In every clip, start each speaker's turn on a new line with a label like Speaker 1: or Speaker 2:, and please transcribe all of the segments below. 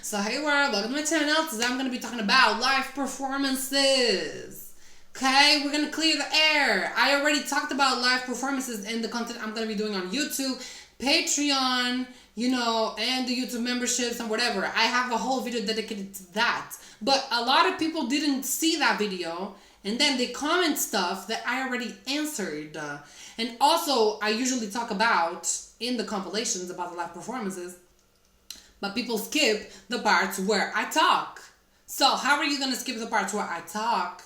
Speaker 1: So hey world, welcome to my channel. Today I'm going to be talking about live performances. Okay, we're going to clear the air. I already talked about live performances in the content I'm going to be doing on YouTube, Patreon, and the YouTube memberships and whatever. I have a whole video dedicated to that. But a lot of people didn't see that video, and then they comment stuff that I already answered. And also, I usually talk about in the compilations about the live performances, but people skip the parts where I talk. So how are you going to skip the parts where I talk,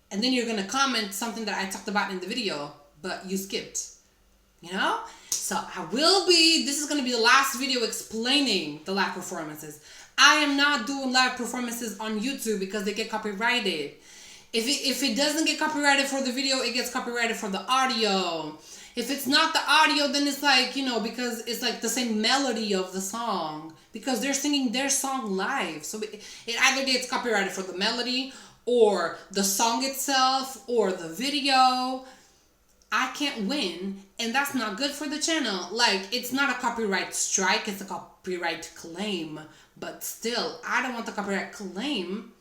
Speaker 1: and then you're going to comment something that I talked about in the video, but you skipped? So this is going to be the last video explaining the live performances. I am not doing live performances on YouTube because they get copyrighted. If it doesn't get copyrighted for the video, it gets copyrighted for the audio. If it's not the audio, then it's like, because it's like the same melody of the song, because they're singing their song live. So it either gets copyrighted for the melody or the song itself or the video. I can't win, and that's not good for the channel. Like, it's not a copyright strike, it's a copyright claim. But still, I don't want the copyright claim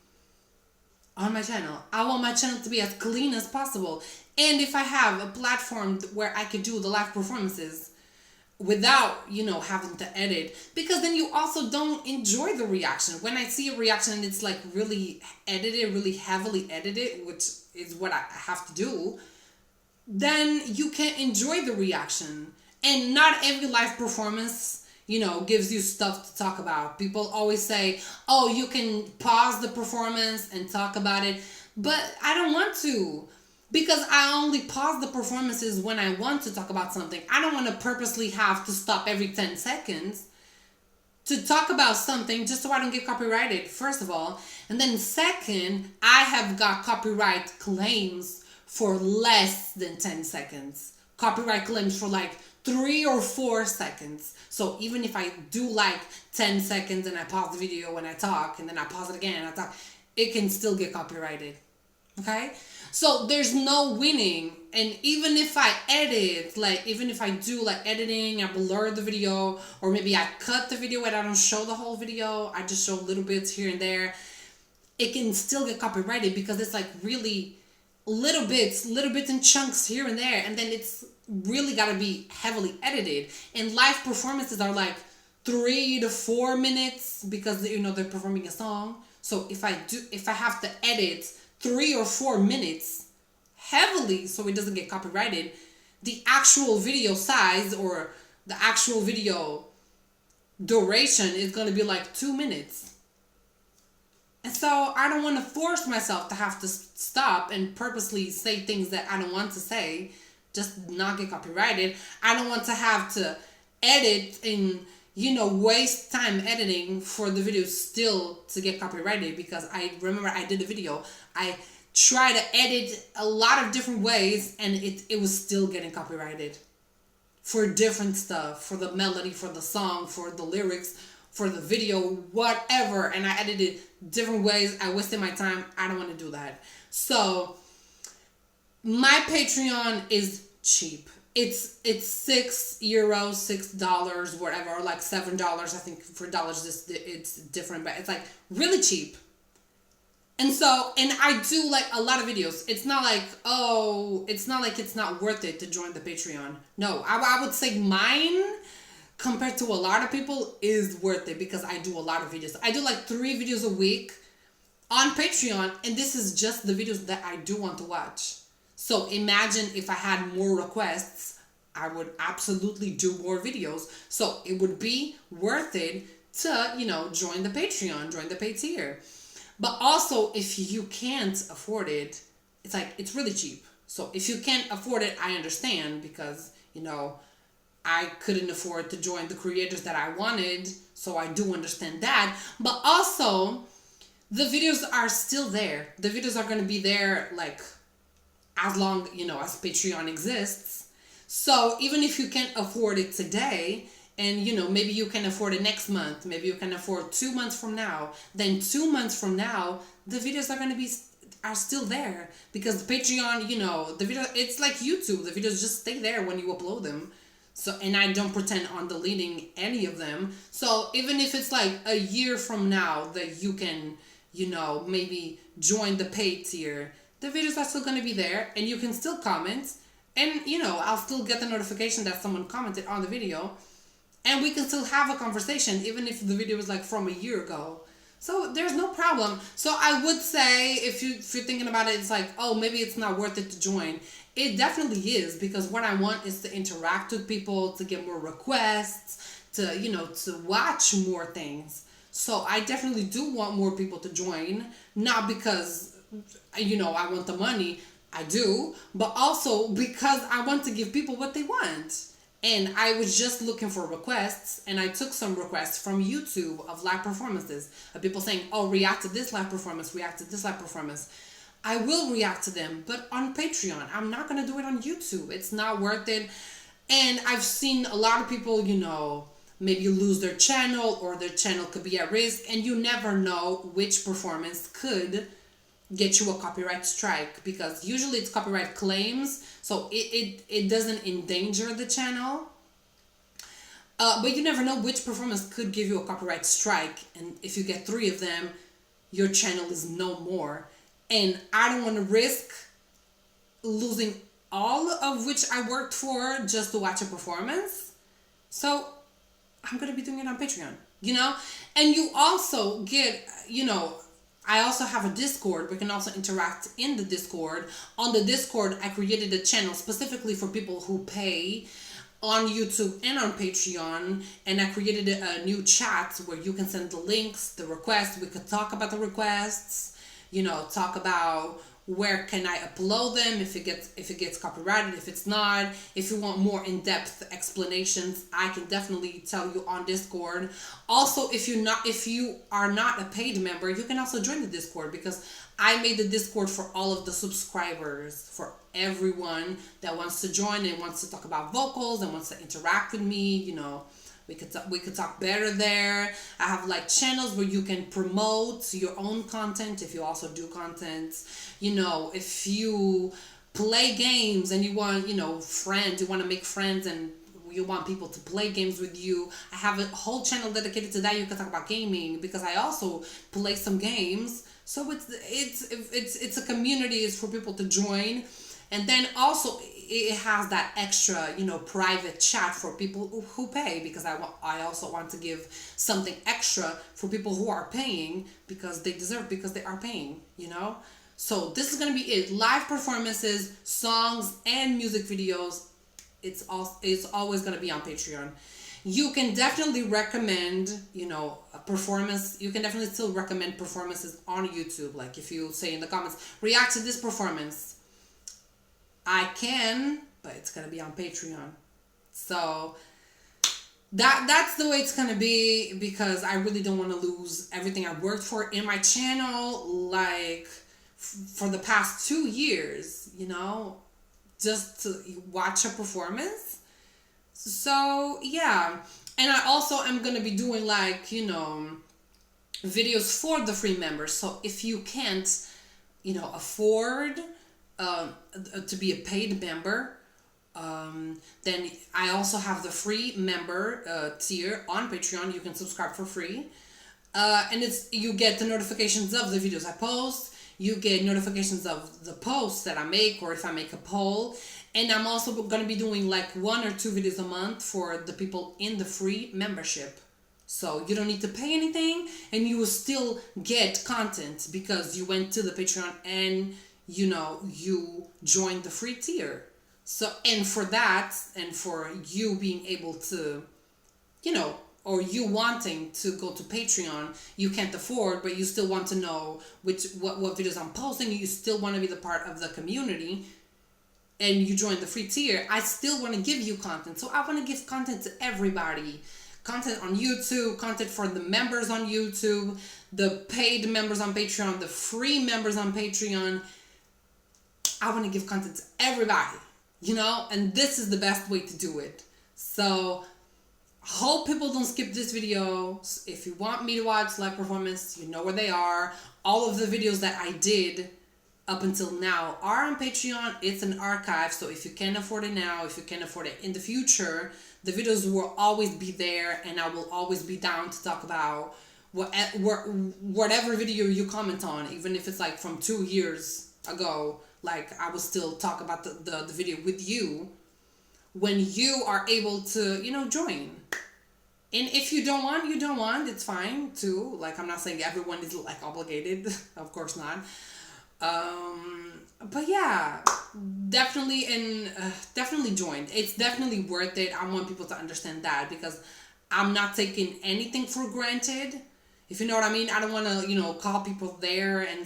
Speaker 1: on my channel. I want my channel to be as clean as possible. And if I have a platform where I could do the live performances without, having to edit, because then you also don't enjoy the reaction. When I see a reaction and it's like really edited, really heavily edited, which is what I have to do, then you can't enjoy the reaction. And not every live performance gives you stuff to talk about. People always say, oh, you can pause the performance and talk about it. But I don't want to, because I only pause the performances when I want to talk about something. I don't want to purposely have to stop every 10 seconds to talk about something just so I don't get copyrighted, first of all. And then second, I have got copyright claims for less than 10 seconds. Copyright claims for like 3 or 4 seconds. So even if I do like 10 seconds and I pause the video when I talk, and then I pause it again and I talk, it can still get copyrighted. Okay? So there's no winning. And even if I edit, even if I do editing, I blur the video, or maybe I cut the video and I don't show the whole video, I just show little bits here and there, it can still get copyrighted because it's really little bits in chunks here and there, and then it's really got to be heavily edited. And live performances are 3 to 4 minutes because they're performing a song. So if I have to edit 3 or 4 minutes heavily so it doesn't get copyrighted, the actual video size or the actual video duration is going to be 2 minutes. And so I don't want to force myself to have to stop and purposely say things that I don't want to say, just not get copyrighted. I don't want to have to edit and, waste time editing for the video still to get copyrighted, because I remember I did a video. I tried to edit a lot of different ways and it was still getting copyrighted for different stuff, for the melody, for the song, for the lyrics, for the video, whatever. And I edited different ways. I wasted my time. I don't want to do that. So my Patreon is cheap. It's €6, $6, whatever, or $7. I think for dollars it's different, but it's really cheap. And I do a lot of videos. It's not it's not worth it to join the Patreon. No, I would say mine, compared to a lot of people, is worth it because I do a lot of videos. I do 3 videos a week on Patreon, and this is just the videos that I do want to watch. So imagine if I had more requests, I would absolutely do more videos. So it would be worth it to, join the Patreon, join the paid tier. But also, if you can't afford it, it's really cheap. So if you can't afford it, I understand, because, I couldn't afford to join the creators that I wanted, so I do understand that. But also, the videos are still there. The videos are going to be there, as long, as Patreon exists. So even if you can't afford it today, and, maybe you can afford it next month, maybe you can afford 2 months from now, then 2 months from now, the videos are still there. Because the Patreon, the video, it's like YouTube. The videos just stay there when you upload them. So, and I don't pretend on deleting any of them. So even if it's like a year from now that you can, maybe join the paid tier, the videos are still going to be there and you can still comment. And, I'll still get the notification that someone commented on the video. And we can still have a conversation even if the video was like from a year ago. So there's no problem. So I would say if you're thinking about it, it's like, oh, maybe it's not worth it to join. It definitely is, because what I want is to interact with people, to get more requests, to watch more things. So I definitely do want more people to join, not because, I want the money. I do, but also because I want to give people what they want. And I was just looking for requests, and I took some requests from YouTube of live performances of people saying, oh, react to this live performance, react to this live performance. I will react to them, but on Patreon. I'm not going to do it on YouTube. It's not worth it. And I've seen a lot of people, maybe lose their channel, or their channel could be at risk, and you never know which performance could get you a copyright strike, because usually it's copyright claims, so it doesn't endanger the channel, but you never know which performance could give you a copyright strike, and if you get 3 of them, your channel is no more. And I don't want to risk losing all of which I worked for just to watch a performance. So I'm going to be doing it on Patreon, and you also get, I also have a Discord. We can also interact in the Discord. On the Discord, I created a channel specifically for people who pay on YouTube and on Patreon. And I created a new chat where you can send the links, the requests. We could talk about the requests, talk about where can I upload them, if it gets copyrighted, if it's not. If you want more in-depth explanations, I can definitely tell you on Discord. Also, if you are not a paid member, you can also join the Discord, because I made the Discord for all of the subscribers, for everyone that wants to join and wants to talk about vocals and wants to interact with me. We could talk better there. I have like channels where you can promote your own content if you also do content. If you play games and you want, friends, you want to make friends and you want people to play games with you, I have a whole channel dedicated to that. You can talk about gaming, because I also play some games. So it's a community. It's for people to join. And then also it has that extra, private chat for people who pay, because I also want to give something extra for people who are paying, because they deserve, because they are paying, So this is going to be it. Live performances, songs, and music videos. It's always going to be on Patreon. You can definitely recommend, a performance. You can definitely still recommend performances on YouTube. Like if you say in the comments, react to this performance, I can, but it's going to be on Patreon. So that's the way it's going to be, because I really don't want to lose everything I worked for in my channel, like for the past 2 years, just to watch a performance. So yeah. And I also am going to be doing like, videos for the free members. So if you can't, afford to be a paid member, then I also have the free member tier on Patreon. You can subscribe for free, and you get the notifications of the videos I post. You get notifications of the posts that I make, or if I make a poll. And I'm also going to be doing like 1 or 2 videos a month for the people in the free membership. So you don't need to pay anything, and you will still get content because you went to the Patreon and you joined the free tier. So, and for that, and for you being able to, or you wanting to go to Patreon, you can't afford, but you still want to know what videos I'm posting, you still want to be the part of the community, and you join the free tier, I still want to give you content. So I want to give content to everybody. Content on YouTube, content for the members on YouTube, the paid members on Patreon, the free members on Patreon. I want to give content to everybody, and this is the best way to do it. So hope people don't skip this video. If you want me to watch live performance, you know where they are. All of the videos that I did up until now are on Patreon. It's an archive, so if you can't afford it now, if you can't afford it in the future, the videos will always be there, and I will always be down to talk about whatever video you comment on, even if it's like from 2 years ago. Like, I will still talk about the video with you when you are able to, join. And if you don't want, you don't want. It's fine too. Like, I'm not saying everyone is like obligated. Of course not. But yeah, definitely join. It's definitely worth it. I want people to understand that, because I'm not taking anything for granted. If you know what I mean. I don't want to, call people there and,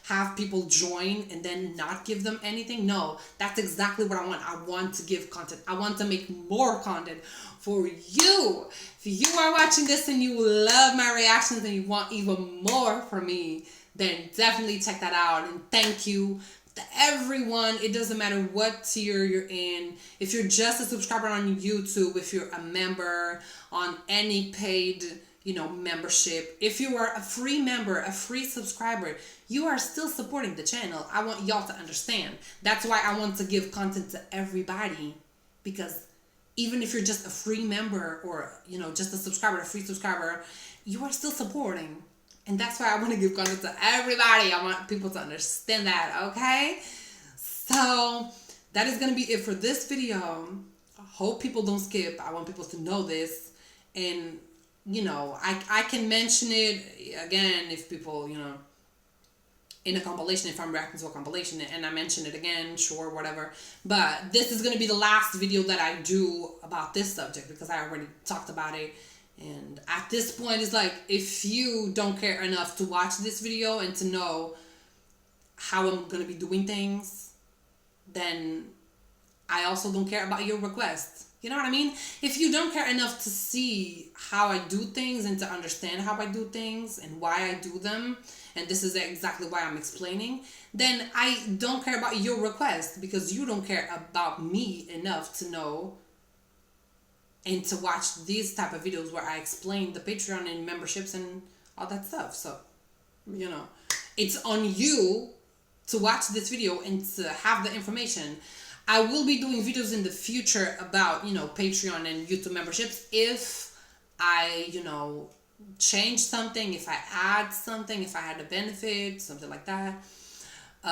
Speaker 1: have people join and then not give them anything. No, that's exactly what I want. I want to give content. I want to make more content for you. If you are watching this and you love my reactions and you want even more from me, then definitely check that out. And thank you to everyone. It doesn't matter what tier you're in. If you're just a subscriber on YouTube, if you're a member on any paid membership, if you are a free member, a free subscriber, you are still supporting the channel. I want y'all to understand. That's why I want to give content to everybody, because even if you're just a free member or, just a subscriber, a free subscriber, you are still supporting. And that's why I want to give content to everybody. I want people to understand that, okay? So that is going to be it for this video. I hope people don't skip. I want people to know this. And I can mention it again if people, in a compilation, if I'm reacting to a compilation and I mention it again, sure, whatever. But this is going to be the last video that I do about this subject, because I already talked about it. And at this point, it's like, if you don't care enough to watch this video and to know how I'm going to be doing things, then I also don't care about your requests. You know what I mean? If you don't care enough to see how I do things and to understand how I do things and why I do them, and this is exactly why I'm explaining, then I don't care about your request, because you don't care about me enough to know and to watch these type of videos where I explain the Patreon and memberships and all that stuff. So, it's on you to watch this video and to have the information. I will be doing videos in the future about, Patreon and YouTube memberships if I, change something, if I add something, if I had a benefit, something like that.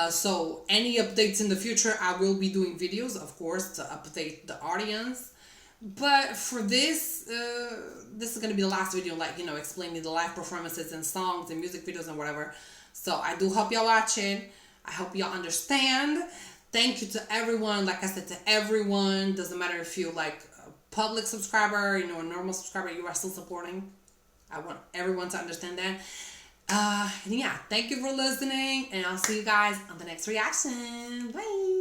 Speaker 1: So any updates in the future, I will be doing videos, of course, to update the audience. But for this, this is going to be the last video, like, explaining the live performances and songs and music videos and whatever. So I do hope y'all watch it. I hope y'all understand. Thank you to everyone. Like I said, to everyone. Doesn't matter if you're like a public subscriber, a normal subscriber, you are still supporting. I want everyone to understand that. And yeah, thank you for listening. And I'll see you guys on the next reaction. Bye.